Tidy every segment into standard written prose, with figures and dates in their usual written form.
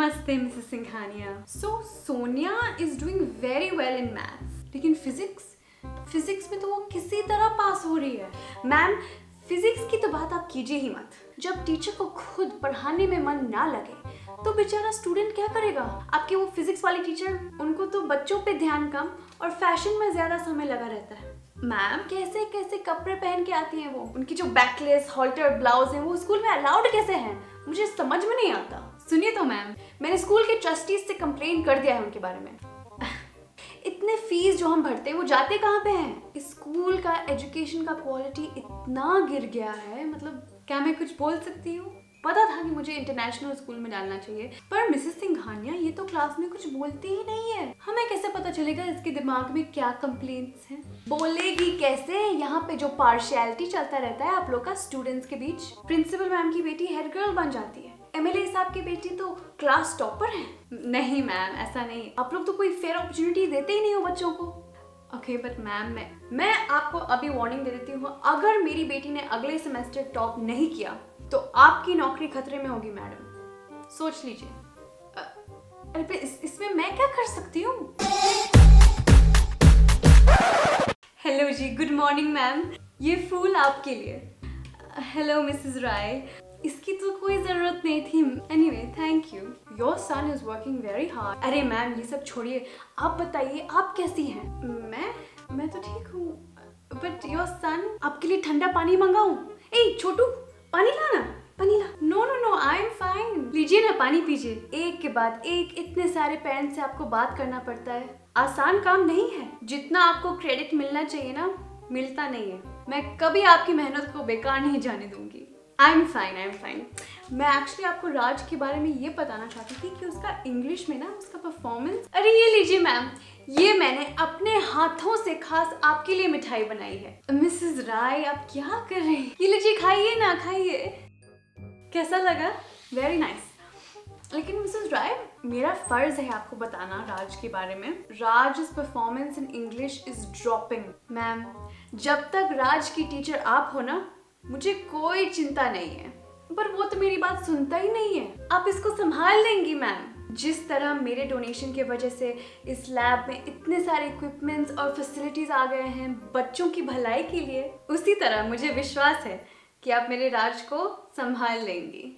नमस्ते Mrs Singhania. So Sonia is doing very well in maths, लेकिन physics में तो वो किसी तरह पास हो रही है। मैम, फिजिक्स की तो बात आप कीजिए ही मत। जब टीचर को खुद पढ़ाने में मन ना लगे तो बेचारा स्टूडेंट क्या करेगा। आपके वो फिजिक्स वाले टीचर, उनको तो बच्चों पे ध्यान कम और फैशन में ज्यादा समय लगा रहता है। मैम, कैसे कैसे कपड़े पहन के आती हैं वो, उनकी जो बैकलेस हॉल्टर ब्लाउज है वो स्कूल में अलाउड कैसे हैं, मुझे समझ में नहीं आता। सुनिए तो मैम, मैंने स्कूल के ट्रस्टीज से कंप्लेन कर दिया है उनके बारे में। इतने फीस जो हम भरते हैं वो जाते कहाँ पे हैं। स्कूल का एजुकेशन का क्वालिटी इतना गिर गया है, मतलब क्या मैं कुछ बोल सकती हूँ। पता था कि मुझे इंटरनेशनल स्कूल में डालना चाहिए, पर मिसेस सिंघानिया ये तो क्लास में कुछ बोलती ही नहीं है। हमें कैसे पता चलेगा इसके दिमाग में क्या कंप्लेंट्स हैं। बोलेगी कैसे, यहाँ पे जो पार्शियलिटी चलता रहता है आप लोग का स्टूडेंट्स के बीच। प्रिंसिपल मैम की बेटी हेड गर्ल बन जाती है, एमएलए साहब की बेटी तो क्लास टॉपर है। नहीं मैम, ऐसा नहीं, आप लोग तो कोई फेयर अपॉर्चुनिटी देते ही नहीं हो बच्चों को। ओके बट मैम, मैं आपको अभी वार्निंग दे देती हूँ, अगर मेरी बेटी ने अगले सेमेस्टर टॉप नहीं किया तो आपकी नौकरी खतरे में होगी मैडम, सोच लीजिए। अरे इसमें मैं क्या कर सकती हूँ। हेलो जी, गुड मॉर्निंग मैम, ये फूल आपके लिए। हेलो मिसेस राय, इसकी तो कोई जरूरत नहीं थी। Anyway thank you, your son is working very hard. अरे मैम ये सब छोड़िए, आप बताइए आप कैसी हैं। मैं तो ठीक हूँ, बट योर सन, आपके लिए ठंडा पानी मंगाऊं। ए छोटू, पानी लाना, पानी ला। No no no, I am fine, लीजिए ना पानी पीजिए। एक के बाद एक इतने सारे पेरेंट्स से आपको बात करना पड़ता है, आसान काम नहीं है। जितना आपको क्रेडिट मिलना चाहिए ना, मिलता नहीं है। मैं कभी आपकी मेहनत को बेकार नहीं जाने दूंगी। आई एम फाइन। मैं एक्चुअली आपको राज के बारे में ये बताना चाहती थी कि उसका इंग्लिश में ना उसका परफॉर्मेंस। अरे ये लीजिए मैम, ये मैंने अपने हाथों से खास आपके लिए मिठाई बनाई है। मिसेस राय आप क्या कर रही हैं? ये लीजिए, खाइए ना, खाइए। कैसा लगा? Very nice. लेकिन मिसेस राय, मेरा फर्ज है आपको बताना राज के बारे में। Raj performance in English is dropping. Ma'am, जब तक राज की टीचर आप हो ना, मुझे कोई चिंता नहीं है। पर वो तो मेरी बात सुनता ही नहीं है। आप इसको संभाल लेंगी मैम। जिस तरह मेरे डोनेशन की वजह से इस लैब में इतने सारे इक्विपमेंट्स और फैसिलिटीज आ गए हैं बच्चों की भलाई के लिए, उसी तरह मुझे विश्वास है कि आप मेरे राज को संभाल लेंगी।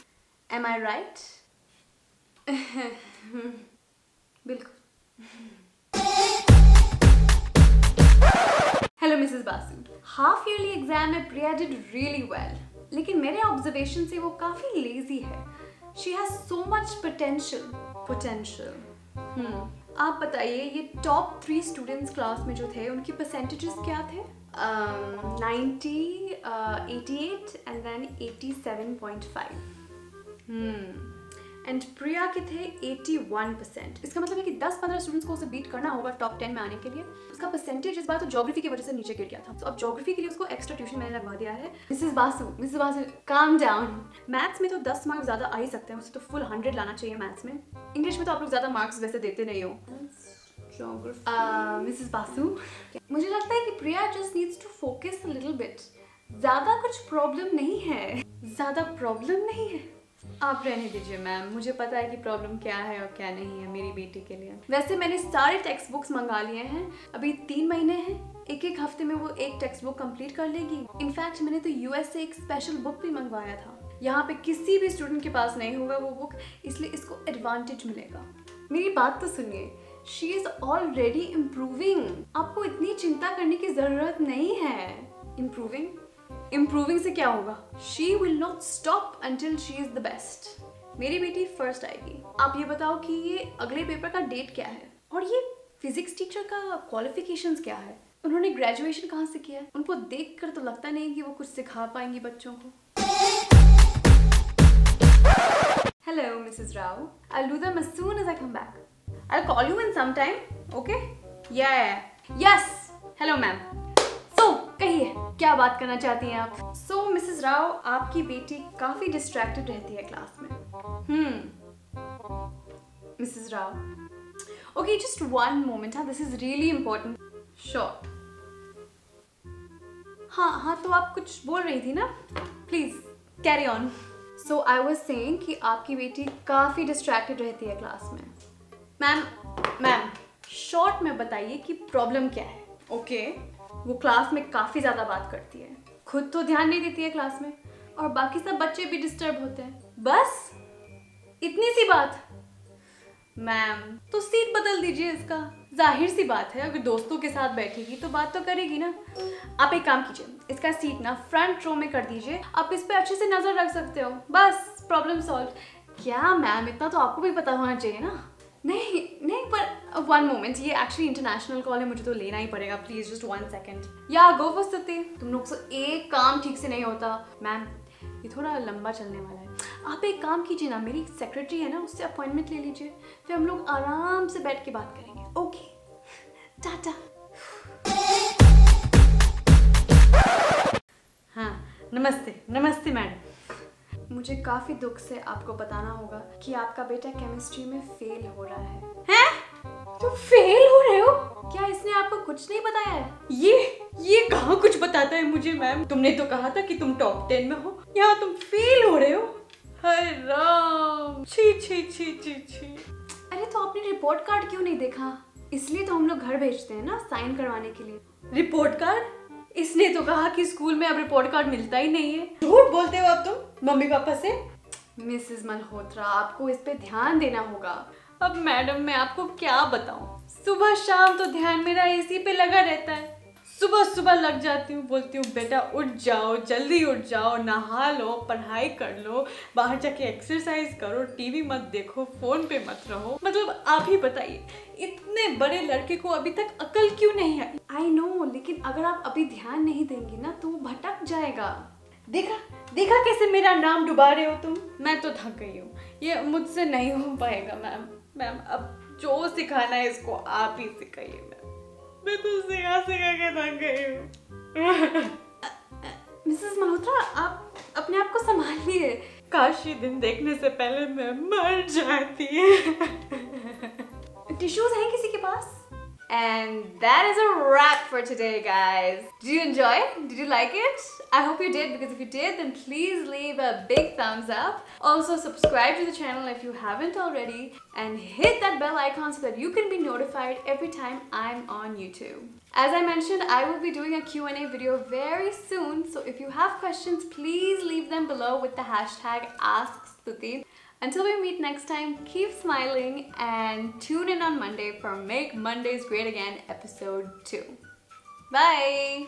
एम आई राइट? बिल्कुल। Hello Mrs Basu, half yearly exam में प्रिया डिड रियली वेल, लेकिन मेरे ऑब्जर्वेशन से वो काफी लेजी है। She has so much potential. आप बताइए, ये टॉप 3 स्टूडेंट्स क्लास में जो थे उनकी परसेंटेजेस क्या थे? 90, 88 एंड देन 87.5। एंड प्रिया के थे 81%। इसका मतलब है कि 10-15 स्टूडेंट्स को उसे बीट करना होगा टॉप 10 में आने के लिए। उसका परसेंटेज इस बार तो ज्योग्राफी की वजह से नीचे गिर गया था, तो अब ज्योग्राफी के लिए उसको एक्स्ट्रा ट्यूशन मैंने लगवा दिया है। Mrs Basu calm down. Maths में तो 10 मार्क्स ज्यादा आ ही सकते हैं, उसे तो फुल 100 लाना चाहिए मैथ्स में। इंग्लिश में तो आप लोग ज्यादा मार्क्स वैसे देते नहीं हो। मिसेस बासु, मुझे लगता है कि Priya just needs to focus a little bit. ज्यादा कुछ प्रॉब्लम नहीं है। आप रहने दीजिए मैम, मुझे पता है कि प्रॉब्लम क्या है और क्या नहीं है मेरी बेटी के लिए। वैसे मैंने सारे टेक्स्ट बुक्स मंगा लिए हैं, अभी 3 महीने हैं, एक हफ्ते में वो एक टेक्स्ट बुक कंप्लीट कर लेगी। इनफैक्ट मैंने तो यूएस से एक स्पेशल बुक भी मंगवाया था, यहाँ पे किसी भी स्टूडेंट के पास नहीं होगा वो बुक, इसलिए इसको एडवांटेज मिलेगा। मेरी बात तो सुनिए, शी इज ऑलरेडी इम्प्रूविंग, आपको इतनी चिंता करने की जरूरत नहीं है। इम्प्रूविंग से क्या होगा? She will not stop until she is the best. मेरी बेटी फर्स्ट आएगी। आप ये बताओ कि ये अगले पेपर का डेट क्या है, और ये फिजिक्स टीचर का क्वालिफिकेशंस क्या है, उन्होंने ग्रेजुएशन कहाँ से किया है? उनको देखकर तो लगता नहीं कि वो कुछ सिखा पाएंगी बच्चों को। Hello, Mrs. Rao. I'll do them as soon as I come back. I'll call you in some time. Okay? Yeah. Yes. Hello, ma'am. कहिए, क्या बात करना चाहती हैं आप? सो मिसेस राव, आपकी बेटी काफी डिस्ट्रैक्टेड रहती है क्लास में। Mrs Rao, okay just 1 moment, हाँ, this is really important. Sure. हाँ, तो आप कुछ बोल रही थी ना, please carry on. So I was saying कि आपकी बेटी काफ़ी डिस्ट्रैक्टेड रहती है क्लास में। मैम शॉर्ट में बताइए कि प्रॉब्लम क्या है। ओके वो क्लास में काफ़ी ज़्यादा बात करती है, खुद तो ध्यान नहीं देती है क्लास में, और बाकी सब बच्चे भी डिस्टर्ब होते हैं। बस इतनी सी बात। मैम तो सीट बदल दीजिए इसका। जाहिर सी बात है, अगर दोस्तों के साथ बैठेगी तो बात तो करेगी ना। आप एक काम कीजिए, इसका सीट ना फ्रंट रो में कर दीजिए, आप इस पे अच्छे से नजर रख सकते हो, बस प्रॉब्लम सॉल्व। क्या मैम, इतना तो आपको भी पता होना चाहिए ना। नहीं नहीं, पर वन मोमेंट, ये एक्चुअली इंटरनेशनल कॉल है, मुझे तो लेना ही पड़ेगा, प्लीज जस्ट 1 सेकेंड। या गो फॉर स्तुति, तुम लोग से एक काम ठीक से नहीं होता। मैम ये थोड़ा लंबा चलने वाला है, आप एक काम कीजिए ना, मेरी सेक्रेटरी है ना, उससे अपॉइंटमेंट ले लीजिए, फिर हम लोग आराम से बैठ के बात करेंगे। ओके टाटा। हाँ नमस्ते नमस्ते मैडम। मुझे काफी दुख से आपको बताना होगा कि आपका बेटा केमिस्ट्री में फेल हो रहा है। हैं? तुम फेल हो रहे हो? क्या इसने आपको कुछ नहीं बताया है? ये कहाँ कुछ बताता है मुझे मैम, तुमने तो कहा था कि तुम टॉप 10 में हो, यहाँ तुम फेल हो रहे हो। हाय राम, छी छी छी छी छी। अरे तो आपने रिपोर्ट कार्ड क्यों नहीं देखा? इसलिए तो हम लोग घर भेजते हैं ना साइन करवाने के लिए। Report card? इसने तो कहा कि स्कूल में अब रिपोर्ट कार्ड मिलता ही नहीं है। झूठ बोलते हो अब तुम मम्मी पापा से। मिसेस मल्होत्रा, आपको इस पे ध्यान देना होगा। अब मैडम मैं आपको क्या बताऊं, सुबह शाम तो ध्यान मेरा इसी पे लगा रहता है। सुबह सुबह लग जाती हूँ, बोलती हूँ बेटा उठ जाओ, जल्दी उठ जाओ, नहा लो, पढ़ाई कर लो, बाहर जाके एक्सरसाइज करो, टीवी मत देखो, फोन पे मत रहो। मतलब आप ही बताइए, इतने बड़े लड़के को अभी तक अकल क्यों नहीं आई? आई नो, लेकिन अगर आप अभी ध्यान नहीं देंगी ना तो वो भटक जाएगा। देखा कैसे मेरा नाम डुबा रहे हो तुम। मैं तो थक गई हूँ, ये मुझसे नहीं हो पाएगा मैम अब जो सिखाना है इसको आप ही सिखाइए मैम, मैं तो सिखा के थक गई हूँ। मिसेस मल्होत्रा, आप अपने आप को संभालिए। काश ये दिन देखने से पहले मैं मर जाती। टिश्यूज हैं किसी के पास? And that is a wrap for today, guys. Did you enjoy? Did you like it? I hope you did, because if you did, then please leave a big thumbs up. Also, subscribe to the channel if you haven't already, and hit that bell icon so that you can be notified every time I'm on YouTube. As I mentioned, I will be doing a Q&A video very soon, so if you have questions, please leave them below with the hashtag AskStuti. Until we meet next time, keep smiling and tune in on Monday for Make Mondays Great Again episode 2. Bye!